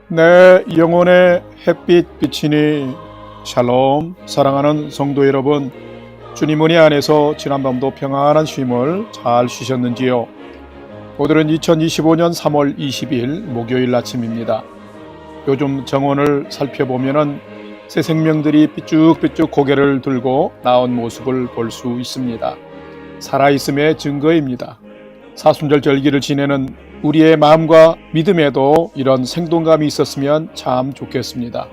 내 영혼의 햇빛 비치니 샬롬. 사랑하는 성도 여러분, 주님 은혜 안에서 지난밤도 평안한 쉼을 잘 쉬셨는지요? 오늘은 2025년 3월 20일 목요일 아침입니다. 요즘 정원을 살펴보면 새 생명들이 삐쭉삐쭉 고개를 들고 나온 모습을 볼 수 있습니다. 살아있음의 증거입니다. 사순절 절기를 지내는 우리의 마음과 믿음에도 이런 생동감이 있었으면 참 좋겠습니다.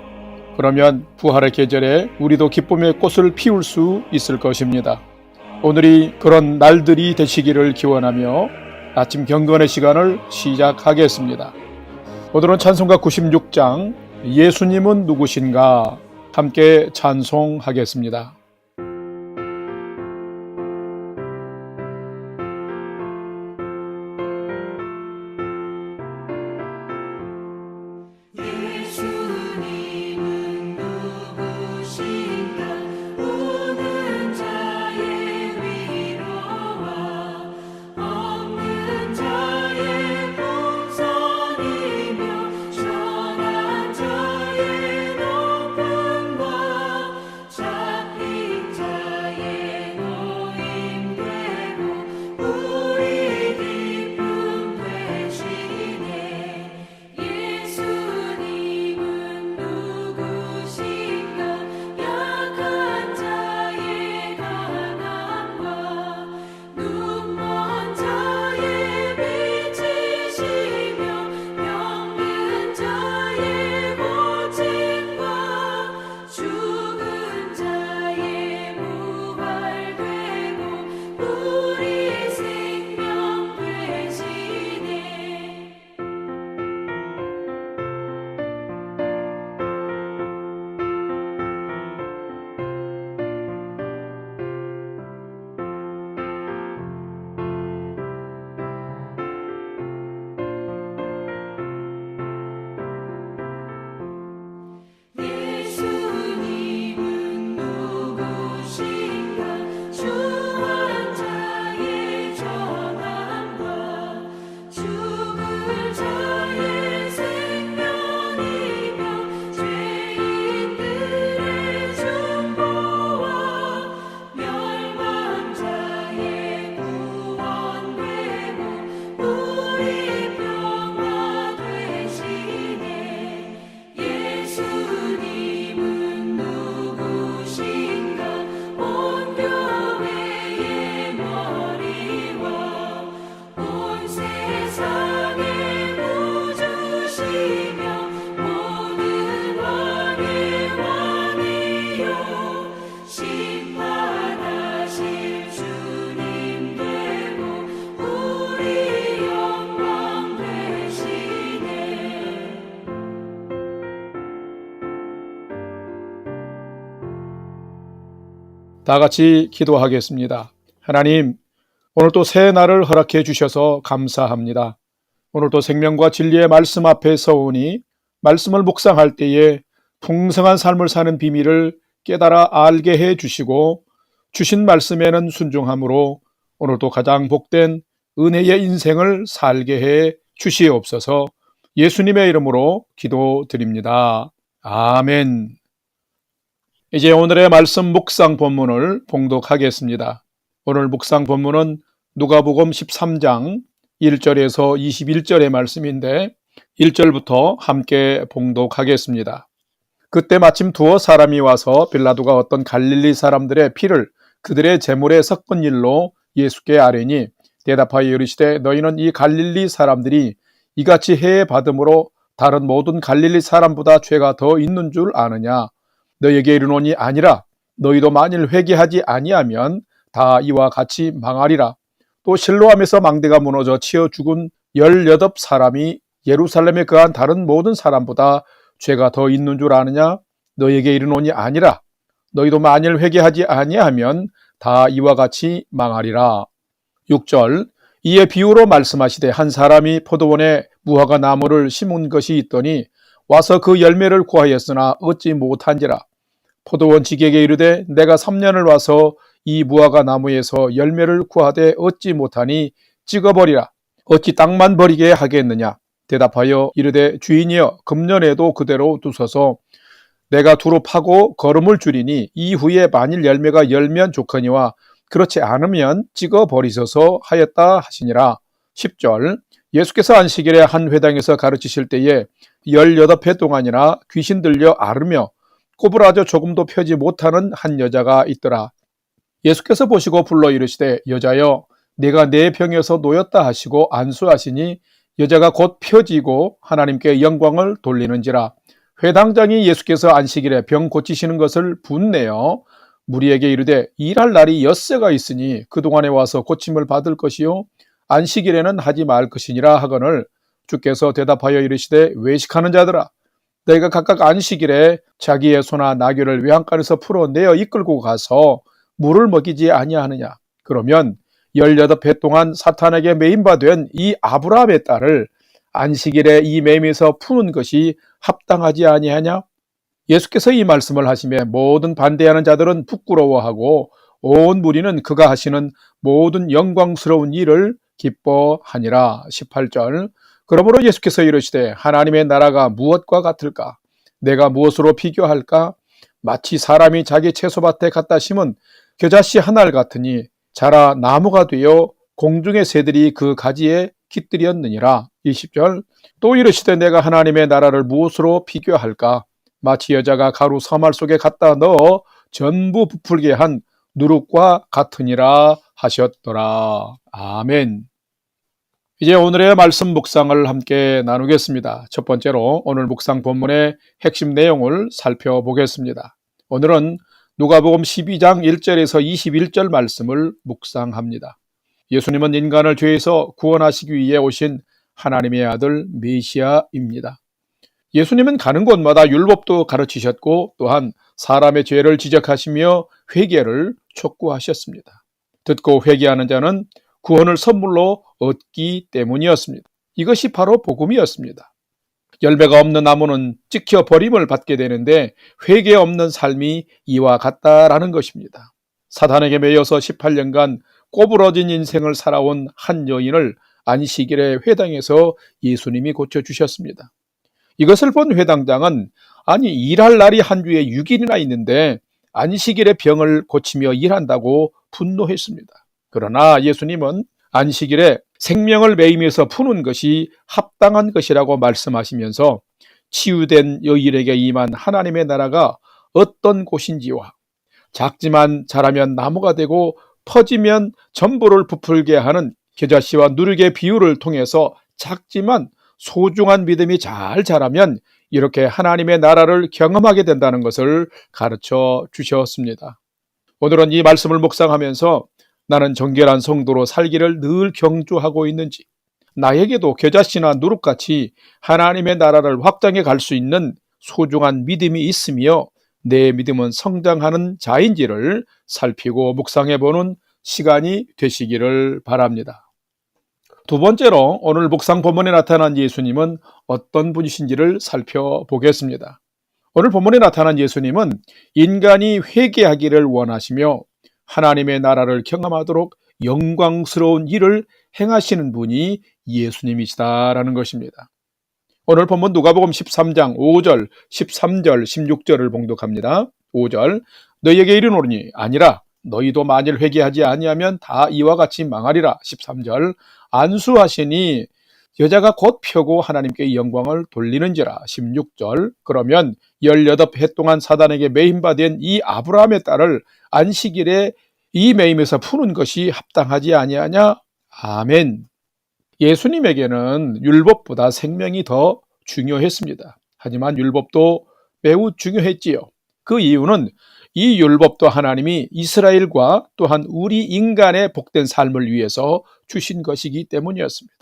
그러면 부활의 계절에 우리도 기쁨의 꽃을 피울 수 있을 것입니다. 오늘이 그런 날들이 되시기를 기원하며 아침 경건의 시간을 시작하겠습니다. 오늘은 찬송가 96장 예수님은 누구신가 함께 찬송하겠습니다. 다 같이 기도하겠습니다. 하나님, 오늘도 새 날을 허락해 주셔서 감사합니다. 오늘도 생명과 진리의 말씀 앞에 서오니 말씀을 묵상할 때에 풍성한 삶을 사는 비밀을 깨달아 알게 해 주시고 주신 말씀에는 순종함으로 오늘도 가장 복된 은혜의 인생을 살게 해 주시옵소서. 예수님의 이름으로 기도드립니다. 아멘. 이제 오늘의 말씀 묵상 본문을 봉독하겠습니다. 오늘 묵상 본문은 누가복음 13장 1절에서 21절의 말씀인데 1절부터 함께 봉독하겠습니다. 그때 마침 두어 사람이 와서 빌라도가 어떤 갈릴리 사람들의 피를 그들의 제물에 섞은 일로 예수께 아뢰니 대답하여 이르시되 너희는 이 갈릴리 사람들이 이같이 해해 받음으로 다른 모든 갈릴리 사람보다 죄가 더 있는 줄 아느냐? 너에게 이르노니 아니라 너희도 만일 회개하지 아니하면 다 이와 같이 망하리라. 또 실로암에서 망대가 무너져 치어 죽은 18사람이 예루살렘에 거한 다른 모든 사람보다 죄가 더 있는 줄 아느냐? 너에게 이르노니 아니라 너희도 만일 회개하지 아니하면 다 이와 같이 망하리라. 6절 이에 비유로 말씀하시되 한 사람이 포도원에 무화과 나무를 심은 것이 있더니 와서 그 열매를 구하였으나 얻지 못한지라. 포도원 지객에게 이르되 내가 3년을 와서 이 무화과 나무에서 열매를 구하되 얻지 못하니 찍어버리라. 어찌 땅만 버리게 하겠느냐. 대답하여 이르되 주인이여 금년에도 그대로 두소서. 내가 두루 파고 거름을 줄이니 이후에 만일 열매가 열면 좋거니와 그렇지 않으면 찍어 버리소서 하였다 하시니라. 10절 예수께서 안식일에 한 회당에서 가르치실 때에 18해 동안이나 귀신 들려 앓으며 꼬부라져 조금도 펴지 못하는 한 여자가 있더라. 예수께서 보시고 불러 이르시되 여자여 네가 내 병에서 놓였다 하시고 안수하시니 여자가 곧 펴지고 하나님께 영광을 돌리는지라. 회당장이 예수께서 안식일에 병 고치시는 것을 분내어 무리에게 이르되 일할 날이 엿새가 있으니 그동안에 와서 고침을 받을 것이요 안식일에는 하지 말 것이니라 하거늘 주께서 대답하여 이르시되 외식하는 자들아 너희가 각각 안식일에 자기의 소나 나귀를 외양간에서 풀어내어 이끌고 가서 물을 먹이지 아니하느냐. 그러면 18해 동안 사탄에게 매임바 된 이 아브라함의 딸을 안식일에 이 매임에서 푸는 것이 합당하지 아니하냐? 예수께서 이 말씀을 하시며 모든 반대하는 자들은 부끄러워하고 온 무리는 그가 하시는 모든 영광스러운 일을 기뻐하니라. 18절 그러므로 예수께서 이르시되 하나님의 나라가 무엇과 같을까? 내가 무엇으로 비교할까? 마치 사람이 자기 채소밭에 갖다 심은 겨자씨 한 알 같으니 자라 나무가 되어 공중의 새들이 그 가지에 깃들였느니라. 20절 또 이르시되 내가 하나님의 나라를 무엇으로 비교할까? 마치 여자가 가루 서말 속에 갖다 넣어 전부 부풀게 한 누룩과 같으니라 하셨더라. 아멘. 이제 오늘의 말씀 묵상을 함께 나누겠습니다. 첫 번째로 오늘 묵상 본문의 핵심 내용을 살펴보겠습니다. 오늘은 누가복음 12장 1절에서 21절 말씀을 묵상합니다. 예수님은 인간을 죄에서 구원하시기 위해 오신 하나님의 아들 메시아입니다. 예수님은 가는 곳마다 율법도 가르치셨고 또한 사람의 죄를 지적하시며 회개를 촉구하셨습니다. 듣고 회개하는 자는 구원을 선물로 얻기 때문이었습니다. 이것이 바로 복음이었습니다. 열매가 없는 나무는 찍혀 버림을 받게 되는데 회개 없는 삶이 이와 같다라는 것입니다. 사탄에게 매여서 18년간 꼬부러진 인생을 살아온 한 여인을 안식일에 회당에서 예수님이 고쳐주셨습니다. 이것을 본 회당장은 아니 일할 날이 한 주에 6일이나 있는데 안식일에 병을 고치며 일한다고 분노했습니다. 그러나 예수님은 안식일에 생명을 매이면서 푸는 것이 합당한 것이라고 말씀하시면서 치유된 여인에게 임한 하나님의 나라가 어떤 곳인지와 작지만 자라면 나무가 되고 퍼지면 전부를 부풀게 하는 겨자씨와 누룩의 비유를 통해서 작지만 소중한 믿음이 잘 자라면 이렇게 하나님의 나라를 경험하게 된다는 것을 가르쳐 주셨습니다. 오늘은 이 말씀을 묵상하면서 나는 정결한 성도로 살기를 늘 경주하고 있는지, 나에게도 겨자씨나 누룩같이 하나님의 나라를 확장해 갈 수 있는 소중한 믿음이 있으며 내 믿음은 성장하는 자인지를 살피고 묵상해보는 시간이 되시기를 바랍니다. 두 번째로 오늘 묵상 본문에 나타난 예수님은 어떤 분이신지를 살펴보겠습니다. 오늘 본문에 나타난 예수님은 인간이 회개하기를 원하시며 하나님의 나라를 경험하도록 영광스러운 일을 행하시는 분이 예수님이시다라는 것입니다. 오늘 본문 누가복음 13장 5절, 13절, 16절을 봉독합니다. 5절 너희에게 이르노니 아니라 너희도 만일 회개하지 아니하면 다 이와 같이 망하리라. 13절 안수하시니 여자가 곧 펴고 하나님께 영광을 돌리는지라. 16절 그러면 18해 동안 사단에게 매임받은 이 아브라함의 딸을 안식일에 이 매임에서 푸는 것이 합당하지 아니하냐? 아멘. 예수님에게는 율법보다 생명이 더 중요했습니다. 하지만 율법도 매우 중요했지요. 그 이유는 이 율법도 하나님이 이스라엘과 또한 우리 인간의 복된 삶을 위해서 주신 것이기 때문이었습니다.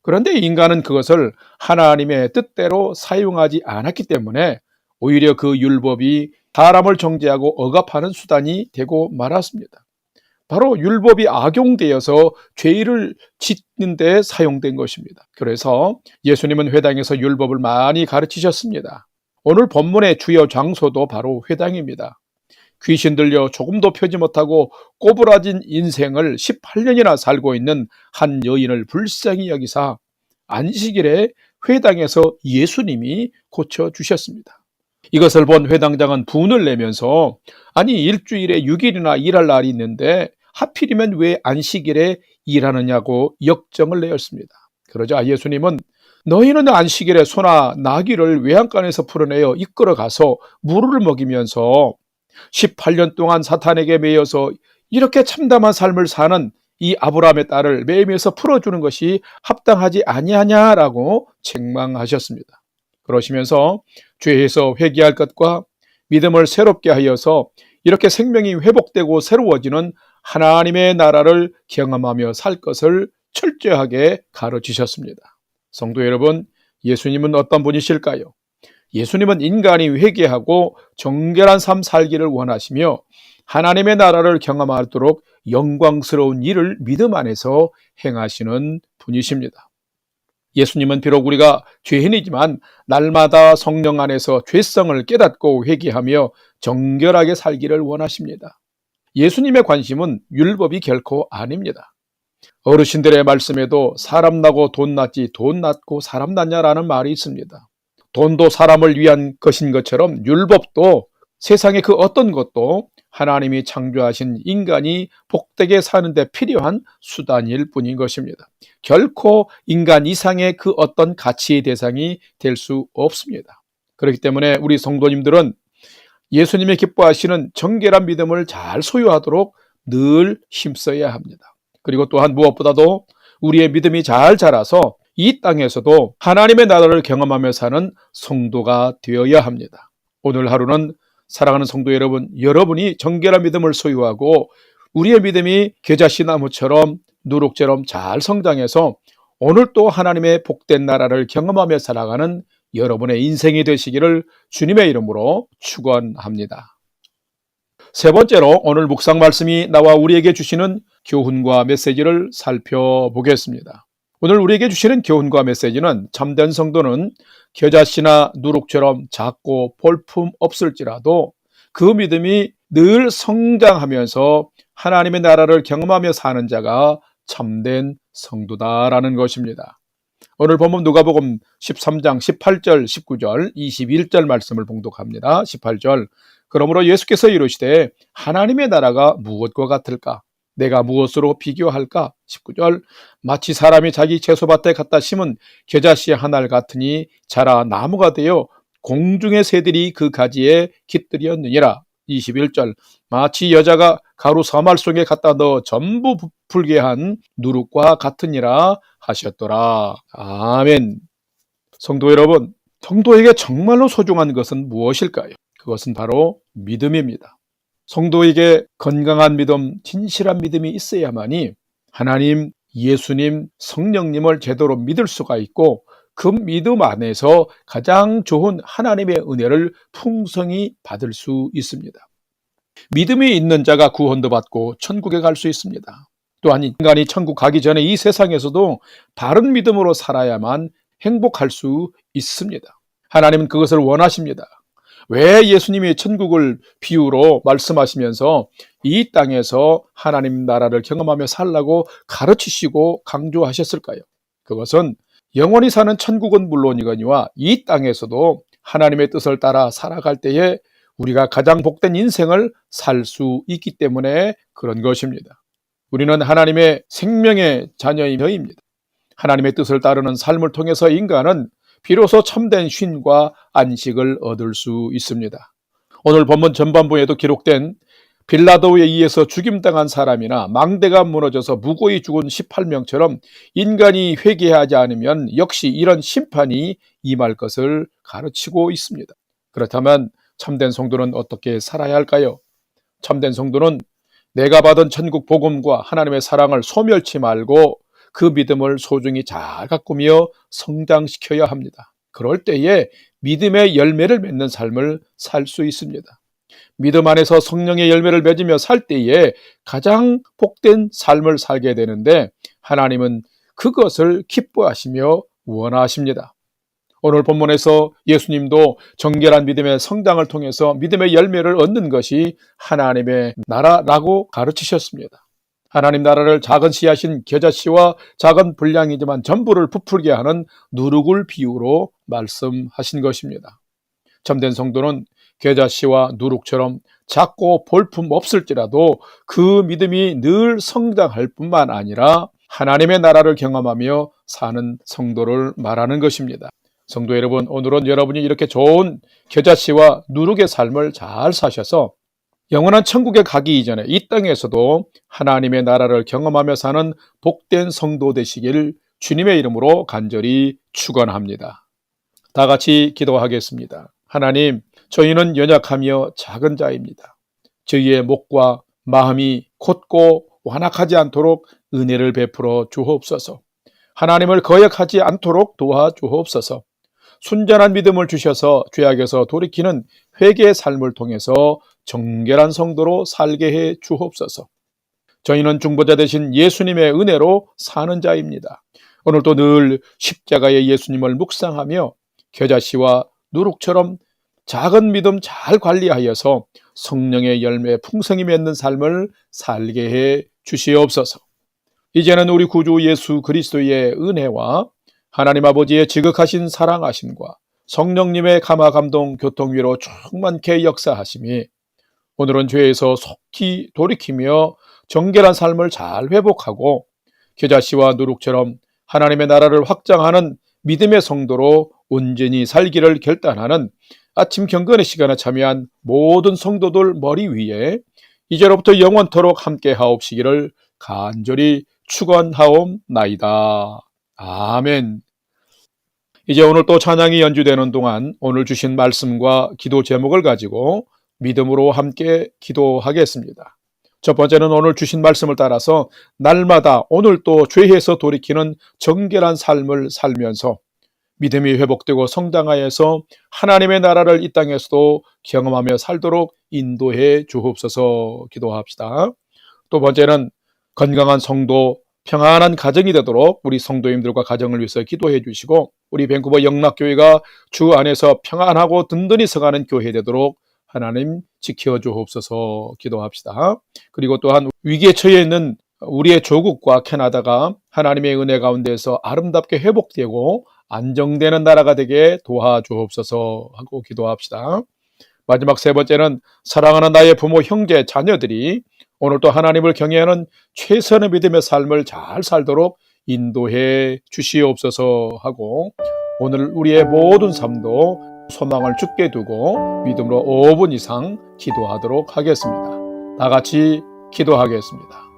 그런데 인간은 그것을 하나님의 뜻대로 사용하지 않았기 때문에 오히려 그 율법이 사람을 정죄하고 억압하는 수단이 되고 말았습니다. 바로 율법이 악용되어서 죄를 짓는 데 사용된 것입니다. 그래서 예수님은 회당에서 율법을 많이 가르치셨습니다. 오늘 본문의 주요 장소도 바로 회당입니다. 귀신 들려 조금도 펴지 못하고 꼬부라진 인생을 18년이나 살고 있는 한 여인을 불쌍히 여기사 안식일에 회당에서 예수님이 고쳐주셨습니다. 이것을 본 회당장은 분을 내면서 아니 일주일에 6일이나 일할 날이 있는데 하필이면 왜 안식일에 일하느냐고 역정을 내었습니다. 그러자 예수님은 너희는 안식일에 소나 나귀를 외양간에서 풀어내어 이끌어 가서 물을 먹이면서 18년 동안 사탄에게 매여서 이렇게 참담한 삶을 사는 이 아브라함의 딸을 매임에서 풀어주는 것이 합당하지 아니하냐라고 책망하셨습니다. 그러시면서 죄에서 회개할 것과 믿음을 새롭게 하여서 이렇게 생명이 회복되고 새로워지는 하나님의 나라를 경험하며 살 것을 철저하게 가르치셨습니다. 성도 여러분, 예수님은 어떤 분이실까요? 예수님은 인간이 회개하고 정결한 삶 살기를 원하시며 하나님의 나라를 경험하도록 영광스러운 일을 믿음 안에서 행하시는 분이십니다. 예수님은 비록 우리가 죄인이지만 날마다 성령 안에서 죄성을 깨닫고 회개하며 정결하게 살기를 원하십니다. 예수님의 관심은 율법이 결코 아닙니다. 어르신들의 말씀에도 사람 나고 돈 났지 돈 났고 사람 났냐라는 말이 있습니다. 돈도 사람을 위한 것인 것처럼 율법도 세상의 그 어떤 것도 하나님이 창조하신 인간이 복되게 사는데 필요한 수단일 뿐인 것입니다. 결코 인간 이상의 그 어떤 가치의 대상이 될 수 없습니다. 그렇기 때문에 우리 성도님들은 예수님이 기뻐하시는 정결한 믿음을 잘 소유하도록 늘 힘써야 합니다. 그리고 또한 무엇보다도 우리의 믿음이 잘 자라서 이 땅에서도 하나님의 나라를 경험하며 사는 성도가 되어야 합니다. 오늘 하루는 사랑하는 성도 여러분, 여러분이 정결한 믿음을 소유하고 우리의 믿음이 겨자씨 나무처럼 누룩처럼 잘 성장해서 오늘 또 하나님의 복된 나라를 경험하며 살아가는 여러분의 인생이 되시기를 주님의 이름으로 축원합니다. 세 번째로 오늘 묵상 말씀이 나와 우리에게 주시는 교훈과 메시지를 살펴보겠습니다. 오늘 우리에게 주시는 교훈과 메시지는 참된 성도는 겨자씨나 누룩처럼 작고 볼품 없을지라도 그 믿음이 늘 성장하면서 하나님의 나라를 경험하며 사는 자가 참된 성도다라는 것입니다. 오늘 본문 누가복음 13장 18절, 19절, 21절 말씀을 봉독합니다. 18절, 그러므로 예수께서 이르시되 하나님의 나라가 무엇과 같을까? 내가 무엇으로 비교할까? 19절, 마치 사람이 자기 채소밭에 갖다 심은 겨자씨 한 알 같으니 자라 나무가 되어 공중의 새들이 그 가지에 깃들였느니라. 21절, 마치 여자가 가루 사말 속에 갖다 넣어 전부 부풀게 한 누룩과 같으니라 하셨더라. 아멘. 성도 여러분, 성도에게 정말로 소중한 것은 무엇일까요? 그것은 바로 믿음입니다. 성도에게 건강한 믿음, 진실한 믿음이 있어야만이 하나님, 예수님, 성령님을 제대로 믿을 수가 있고 그 믿음 안에서 가장 좋은 하나님의 은혜를 풍성히 받을 수 있습니다. 믿음이 있는 자가 구원도 받고 천국에 갈 수 있습니다. 또한 인간이 천국 가기 전에 이 세상에서도 바른 믿음으로 살아야만 행복할 수 있습니다. 하나님은 그것을 원하십니다. 왜 예수님이 천국을 비유로 말씀하시면서 이 땅에서 하나님 나라를 경험하며 살라고 가르치시고 강조하셨을까요? 그것은 영원히 사는 천국은 물론이거니와 이 땅에서도 하나님의 뜻을 따라 살아갈 때에 우리가 가장 복된 인생을 살 수 있기 때문에 그런 것입니다. 우리는 하나님의 생명의 자녀입니다. 하나님의 뜻을 따르는 삶을 통해서 인간은 비로소 참된 쉼과 안식을 얻을 수 있습니다. 오늘 본문 전반부에도 기록된 빌라도에 의해서 죽임당한 사람이나 망대가 무너져서 무고히 죽은 18명처럼 인간이 회개하지 않으면 역시 이런 심판이 임할 것을 가르치고 있습니다. 그렇다면 참된 성도는 어떻게 살아야 할까요? 참된 성도는 내가 받은 천국 복음과 하나님의 사랑을 소멸치 말고 그 믿음을 소중히 잘 가꾸며 성장시켜야 합니다. 그럴 때에 믿음의 열매를 맺는 삶을 살 수 있습니다. 믿음 안에서 성령의 열매를 맺으며 살 때에 가장 복된 삶을 살게 되는데 하나님은 그것을 기뻐하시며 원하십니다. 오늘 본문에서 예수님도 정결한 믿음의 성장을 통해서 믿음의 열매를 얻는 것이 하나님의 나라라고 가르치셨습니다. 하나님 나라를 작은 씨앗인 겨자씨와 작은 분량이지만 전부를 부풀게 하는 누룩을 비유로 말씀하신 것입니다. 참된 성도는 겨자씨와 누룩처럼 작고 볼품 없을지라도 그 믿음이 늘 성장할 뿐만 아니라 하나님의 나라를 경험하며 사는 성도를 말하는 것입니다. 성도 여러분, 오늘은 여러분이 이렇게 좋은 겨자씨와 누룩의 삶을 잘 사셔서 영원한 천국에 가기 이전에 이 땅에서도 하나님의 나라를 경험하며 사는 복된 성도 되시길 주님의 이름으로 간절히 축원합니다. 다 같이 기도하겠습니다. 하나님, 저희는 연약하며 작은 자입니다. 저희의 목과 마음이 곧고 완악하지 않도록 은혜를 베풀어 주옵소서. 하나님을 거역하지 않도록 도와주옵소서. 순전한 믿음을 주셔서 죄악에서 돌이키는 회개의 삶을 통해서 정결한 성도로 살게 해 주옵소서. 저희는 중보자 되신 예수님의 은혜로 사는 자입니다. 오늘도 늘 십자가의 예수님을 묵상하며 겨자씨와 누룩처럼 작은 믿음 잘 관리하여서 성령의 열매 풍성히 맺는 삶을 살게 해 주시옵소서. 이제는 우리 구주 예수 그리스도의 은혜와 하나님 아버지의 지극하신 사랑하심과 성령님의 감화 감동 교통위로 충만케 역사하심이 오늘은 죄에서 속히 돌이키며 정결한 삶을 잘 회복하고 겨자씨와 누룩처럼 하나님의 나라를 확장하는 믿음의 성도로 온전히 살기를 결단하는 아침 경건의 시간에 참여한 모든 성도들 머리 위에 이제로부터 영원토록 함께 하옵시기를 간절히 축원하옵나이다. 아멘. 이제 오늘 또 찬양이 연주되는 동안 오늘 주신 말씀과 기도 제목을 가지고 믿음으로 함께 기도하겠습니다. 첫 번째는 오늘 주신 말씀을 따라서 날마다 오늘 또 죄에서 돌이키는 정결한 삶을 살면서 믿음이 회복되고 성장하여서 하나님의 나라를 이 땅에서도 경험하며 살도록 인도해 주옵소서 기도합시다. 두 번째는 건강한 성도, 평안한 가정이 되도록 우리 성도님들과 가정을 위해서 기도해 주시고 우리 밴쿠버 영락교회가 주 안에서 평안하고 든든히 서가는 교회 되도록 하나님 지켜주옵소서 기도합시다. 그리고 또한 위기에 처해 있는 우리의 조국과 캐나다가 하나님의 은혜 가운데서 아름답게 회복되고 안정되는 나라가 되게 도와주옵소서 하고 기도합시다. 마지막 세 번째는 사랑하는 나의 부모, 형제, 자녀들이 오늘도 하나님을 경외하는 최선의 믿음의 삶을 잘 살도록 인도해 주시옵소서 하고 오늘 우리의 모든 삶도 소망을 주께 두고 믿음으로 5분 이상 기도하도록 하겠습니다. 다 같이 기도하겠습니다.